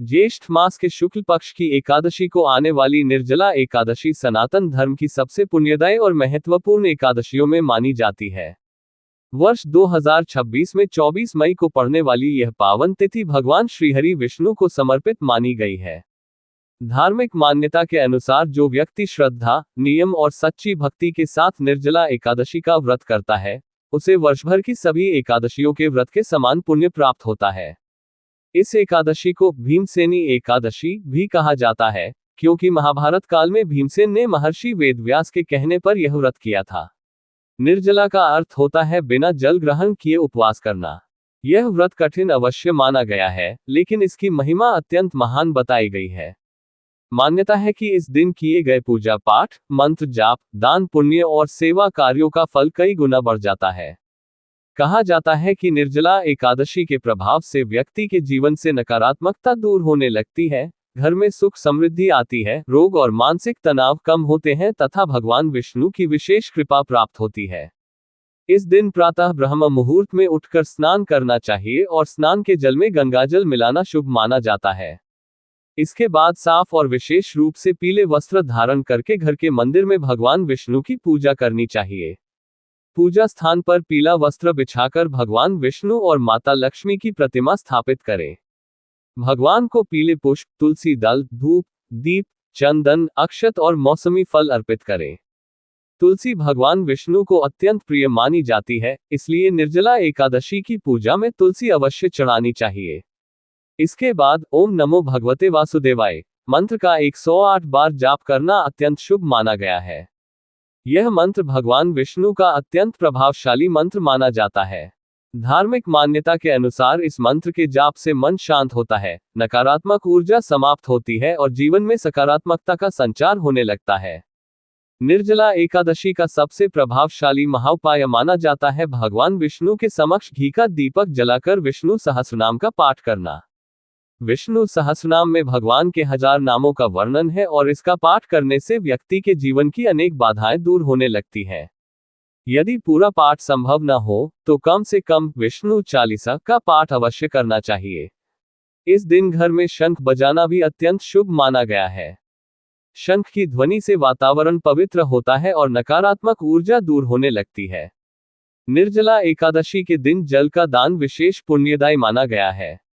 ज्येष्ठ मास के शुक्ल पक्ष की एकादशी को आने वाली निर्जला एकादशी सनातन धर्म की सबसे पुण्यदायी और महत्वपूर्ण एकादशियों में मानी जाती है। वर्ष 2026 में 24 मई को पड़ने वाली यह पावन तिथि भगवान श्रीहरि विष्णु को समर्पित मानी गई है। धार्मिक मान्यता के अनुसार जो व्यक्ति श्रद्धा, नियम और सच्ची भक्ति के साथ निर्जला एकादशी का व्रत करता है, उसे वर्षभर की सभी एकादशियों के व्रत के समान पुण्य प्राप्त होता है। इस एकादशी को भीमसेनी एकादशी भी कहा जाता है, क्योंकि महाभारत काल में भीमसेन ने महर्षि वेदव्यास के कहने पर यह व्रत किया था। निर्जला का अर्थ होता है बिना जल ग्रहण किए उपवास करना। यह व्रत कठिन अवश्य माना गया है, लेकिन इसकी महिमा अत्यंत महान बताई गई है। मान्यता है कि इस दिन किए गए पूजा पाठ, मंत्र जाप, दान पुण्य और सेवा कार्यों का फल कई गुना बढ़ जाता है। कहा जाता है कि निर्जला एकादशी के प्रभाव से व्यक्ति के जीवन से नकारात्मकता दूर होने लगती है, घर में सुख समृद्धि आती है, रोग और मानसिक तनाव कम होते हैं तथा भगवान विष्णु की विशेष कृपा प्राप्त होती है। इस दिन प्रातः ब्रह्म मुहूर्त में उठकर स्नान करना चाहिए और स्नान के जल में गंगाजल मिलाना शुभ माना जाता है। इसके बाद साफ और विशेष रूप से पीले वस्त्र धारण करके घर के मंदिर में भगवान विष्णु की पूजा करनी चाहिए। पूजा स्थान पर पीला वस्त्र बिछाकर भगवान विष्णु और माता लक्ष्मी की प्रतिमा स्थापित करें। भगवान को पीले पुष्प, तुलसी दल, धूप, दीप, चंदन, अक्षत और मौसमी फल अर्पित करें। तुलसी भगवान विष्णु को अत्यंत प्रिय मानी जाती है, इसलिए निर्जला एकादशी की पूजा में तुलसी अवश्य चढ़ानी चाहिए। इसके बाद ओम नमो भगवते वासुदेवाय मंत्र का 108 बार जाप करना अत्यंत शुभ माना गया है। यह मंत्र भगवान विष्णु का अत्यंत प्रभावशाली मंत्र माना जाता है। धार्मिक मान्यता के अनुसार इस मंत्र के जाप से मन शांत होता है, नकारात्मक ऊर्जा समाप्त होती है और जीवन में सकारात्मकता का संचार होने लगता है। निर्जला एकादशी का सबसे प्रभावशाली महाउपाय माना जाता है भगवान विष्णु के समक्ष घी का दीपक जलाकर विष्णु सहस्रनाम का पाठ करना। विष्णु सहस्रनाम में भगवान के 1000 नामों का वर्णन है और इसका पाठ करने से व्यक्ति के जीवन की अनेक बाधाएं दूर होने लगती हैं। यदि पूरा पाठ संभव न हो तो कम से कम विष्णु चालीसा का पाठ अवश्य करना चाहिए। इस दिन घर में शंख बजाना भी अत्यंत शुभ माना गया है। शंख की ध्वनि से वातावरण पवित्र होता है और नकारात्मक ऊर्जा दूर होने लगती है। निर्जला एकादशी के दिन जल का दान विशेष पुण्यदायी माना गया है।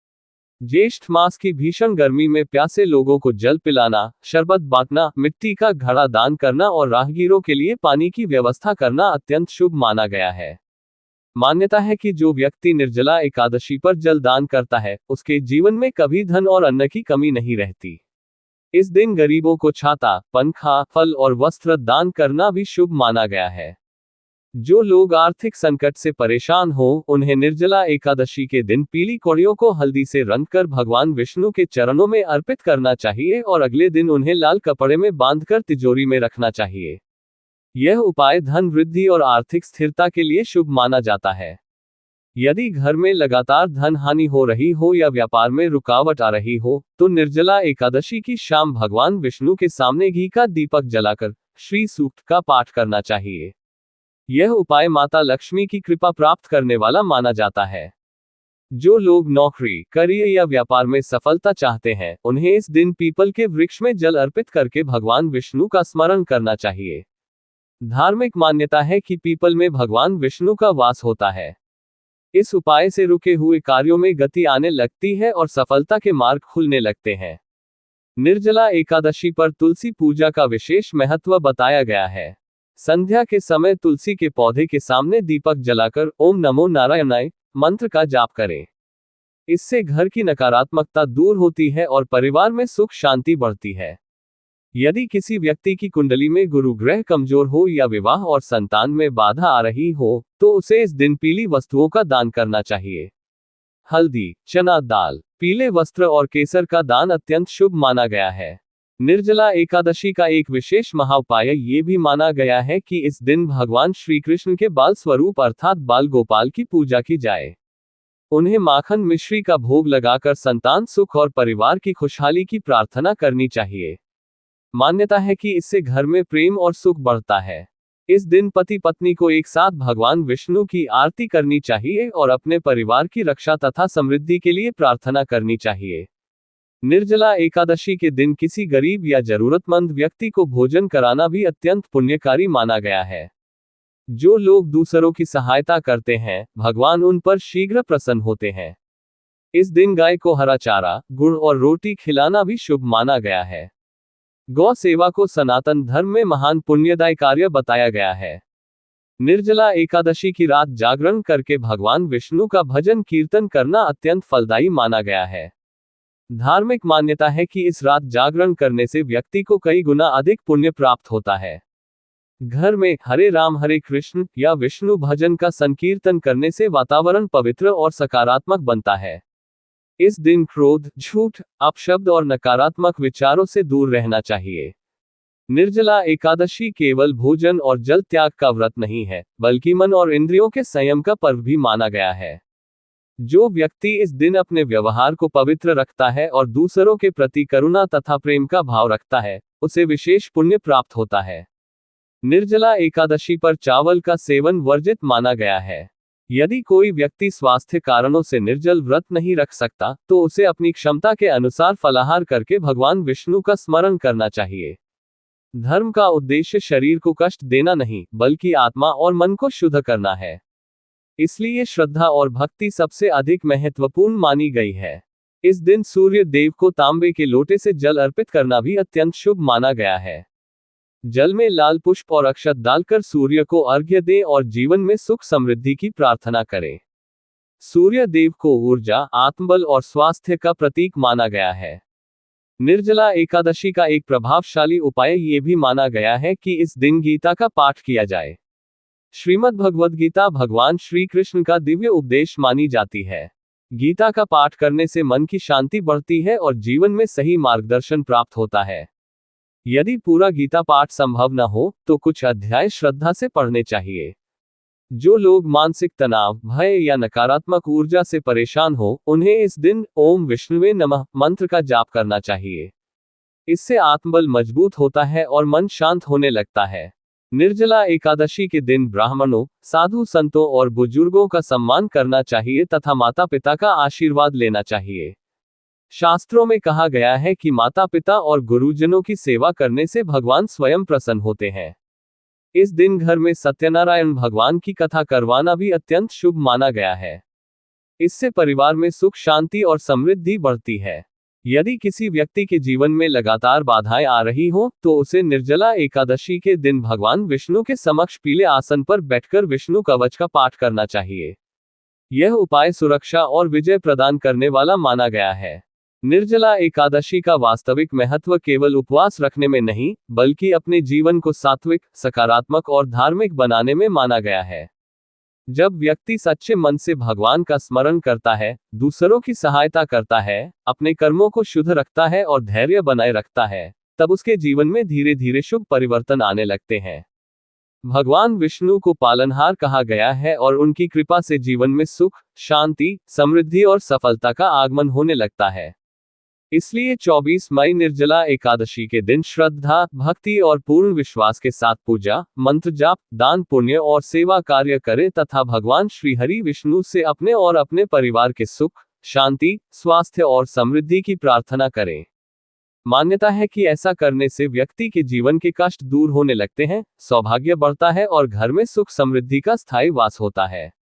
ज्येष्ठ मास की भीषण गर्मी में प्यासे लोगों को जल पिलाना, शरबत बांटना, मिट्टी का घड़ा दान करना और राहगीरों के लिए पानी की व्यवस्था करना अत्यंत शुभ माना गया है। मान्यता है कि जो व्यक्ति निर्जला एकादशी पर जल दान करता है, उसके जीवन में कभी धन और अन्न की कमी नहीं रहती। इस दिन गरीबों को छाता, पंखा, फल और वस्त्र दान करना भी शुभ माना गया है। जो लोग आर्थिक संकट से परेशान हो, उन्हें निर्जला एकादशी के दिन पीली कौड़ियों को हल्दी से रंगकर भगवान विष्णु के चरणों में अर्पित करना चाहिए और अगले दिन उन्हें लाल कपड़े में बांधकर तिजोरी में रखना चाहिए। यह उपाय धन वृद्धि और आर्थिक स्थिरता के लिए शुभ माना जाता है। यदि घर में लगातार धन हानि हो रही हो या व्यापार में रुकावट आ रही हो, तो निर्जला एकादशी की शाम भगवान विष्णु के सामने घी का दीपक जलाकर श्री सूक्त का पाठ करना चाहिए। यह उपाय माता लक्ष्मी की कृपा प्राप्त करने वाला माना जाता है। जो लोग नौकरी, करियर या व्यापार में सफलता चाहते हैं, उन्हें इस दिन पीपल के वृक्ष में जल अर्पित करके भगवान विष्णु का स्मरण करना चाहिए। धार्मिक मान्यता है कि पीपल में भगवान विष्णु का वास होता है। इस उपाय से रुके हुए कार्यों में गति आने लगती है और सफलता के मार्ग खुलने लगते हैं। निर्जला एकादशी पर तुलसी पूजा का विशेष महत्व बताया गया है। संध्या के समय तुलसी के पौधे के सामने दीपक जलाकर ओम नमो नारायणाय मंत्र का जाप करें। इससे घर की नकारात्मकता दूर होती है और परिवार में सुख शांति बढ़ती है। यदि किसी व्यक्ति की कुंडली में गुरु ग्रह कमजोर हो या विवाह और संतान में बाधा आ रही हो, तो उसे इस दिन पीली वस्तुओं का दान करना चाहिए। हल्दी, चना दाल, पीले वस्त्र और केसर का दान अत्यंत शुभ माना गया है। निर्जला एकादशी का एक विशेष महाउपाय ये भी माना गया है कि इस दिन भगवान श्री कृष्ण के बाल स्वरूप अर्थात बाल गोपाल की पूजा की जाए। उन्हें माखन मिश्री का भोग लगाकर संतान सुख और परिवार की खुशहाली की प्रार्थना करनी चाहिए। मान्यता है कि इससे घर में प्रेम और सुख बढ़ता है। इस दिन पति पत्नी को एक साथ भगवान विष्णु की आरती करनी चाहिए और अपने परिवार की रक्षा तथा समृद्धि के लिए प्रार्थना करनी चाहिए। निर्जला एकादशी के दिन किसी गरीब या जरूरतमंद व्यक्ति को भोजन कराना भी अत्यंत पुण्यकारी माना गया है। जो लोग दूसरों की सहायता करते हैं, भगवान उन पर शीघ्र प्रसन्न होते हैं। इस दिन गाय को हरा चारा, गुड़ और रोटी खिलाना भी शुभ माना गया है। गौ सेवा को सनातन धर्म में महान पुण्यदायी कार्य बताया गया है। निर्जला एकादशी की रात जागरण करके भगवान विष्णु का भजन कीर्तन करना अत्यंत फलदायी माना गया है। धार्मिक मान्यता है कि इस रात जागरण करने से व्यक्ति को कई गुना अधिक पुण्य प्राप्त होता है। घर में हरे राम हरे कृष्ण या विष्णु भजन का संकीर्तन करने से वातावरण पवित्र और सकारात्मक बनता है। इस दिन क्रोध, झूठ, अपशब्द और नकारात्मक विचारों से दूर रहना चाहिए। निर्जला एकादशी केवल भोजन और जल त्याग का व्रत नहीं है, बल्कि मन और इंद्रियों के संयम का पर्व भी माना गया है। जो व्यक्ति इस दिन अपने व्यवहार को पवित्र रखता है और दूसरों के प्रति करुणा तथा प्रेम का भाव रखता है, उसे विशेष पुण्य प्राप्त होता है। निर्जला एकादशी पर चावल का सेवन वर्जित माना गया है। यदि कोई व्यक्ति स्वास्थ्य कारणों से निर्जल व्रत नहीं रख सकता, तो उसे अपनी क्षमता के अनुसार फलाहार करके भगवान विष्णु का स्मरण करना चाहिए। धर्म का उद्देश्य शरीर को कष्ट देना नहीं, बल्कि आत्मा और मन को शुद्ध करना है। इसलिए श्रद्धा और भक्ति सबसे अधिक महत्वपूर्ण मानी गई है। इस दिन सूर्य देव को तांबे के लोटे से जल अर्पित करना भी अत्यंत शुभ माना गया है। जल में लाल पुष्प और अक्षत डालकर सूर्य को अर्घ्य दें और जीवन में सुख समृद्धि की प्रार्थना करें। सूर्य देव को ऊर्जा, आत्मबल और स्वास्थ्य का प्रतीक माना गया है। निर्जला एकादशी का एक प्रभावशाली उपाय ये भी माना गया है कि इस दिन गीता का पाठ किया जाए। श्रीमद् भगवद गीता भगवान श्री कृष्ण का दिव्य उपदेश मानी जाती है। गीता का पाठ करने से मन की शांति बढ़ती है और जीवन में सही मार्गदर्शन प्राप्त होता है। यदि पूरा गीता पाठ संभव न हो, तो कुछ अध्याय श्रद्धा से पढ़ने चाहिए। जो लोग मानसिक तनाव, भय या नकारात्मक ऊर्जा से परेशान हो, उन्हें इस दिन ओम विष्णुवे नमः मंत्र का जाप करना चाहिए। इससे आत्मबल मजबूत होता है और मन शांत होने लगता है। निर्जला एकादशी के दिन ब्राह्मणों, साधु संतों और बुजुर्गों का सम्मान करना चाहिए तथा माता पिता का आशीर्वाद लेना चाहिए। शास्त्रों में कहा गया है कि माता पिता और गुरुजनों की सेवा करने से भगवान स्वयं प्रसन्न होते हैं। इस दिन घर में सत्यनारायण भगवान की कथा करवाना भी अत्यंत शुभ माना गया है। इससे परिवार में सुख, शांति और समृद्धि बढ़ती है। यदि किसी व्यक्ति के जीवन में लगातार बाधाएं आ रही हो, तो उसे निर्जला एकादशी के दिन भगवान विष्णु के समक्ष पीले आसन पर बैठकर विष्णु कवच का पाठ करना चाहिए। यह उपाय सुरक्षा और विजय प्रदान करने वाला माना गया है। निर्जला एकादशी का वास्तविक महत्व केवल उपवास रखने में नहीं, बल्कि अपने जीवन को सात्विक, सकारात्मक और धार्मिक बनाने में माना गया है। जब व्यक्ति सच्चे मन से भगवान का स्मरण करता है, दूसरों की सहायता करता है, अपने कर्मों को शुद्ध रखता है और धैर्य बनाए रखता है, तब उसके जीवन में धीरे धीरे शुभ परिवर्तन आने लगते हैं। भगवान विष्णु को पालनहार कहा गया है और उनकी कृपा से जीवन में सुख, शांति, समृद्धि और सफलता का आगमन होने लगता है। इसलिए 24 मई निर्जला एकादशी के दिन श्रद्धा, भक्ति और पूर्ण विश्वास के साथ पूजा, मंत्र जाप, दान पुण्य और सेवा कार्य करें तथा भगवान श्री हरि विष्णु से अपने और अपने परिवार के सुख, शांति, स्वास्थ्य और समृद्धि की प्रार्थना करें। मान्यता है कि ऐसा करने से व्यक्ति के जीवन के कष्ट दूर होने लगते हैं, सौभाग्य बढ़ता है और घर में सुख समृद्धि का स्थायी वास होता है।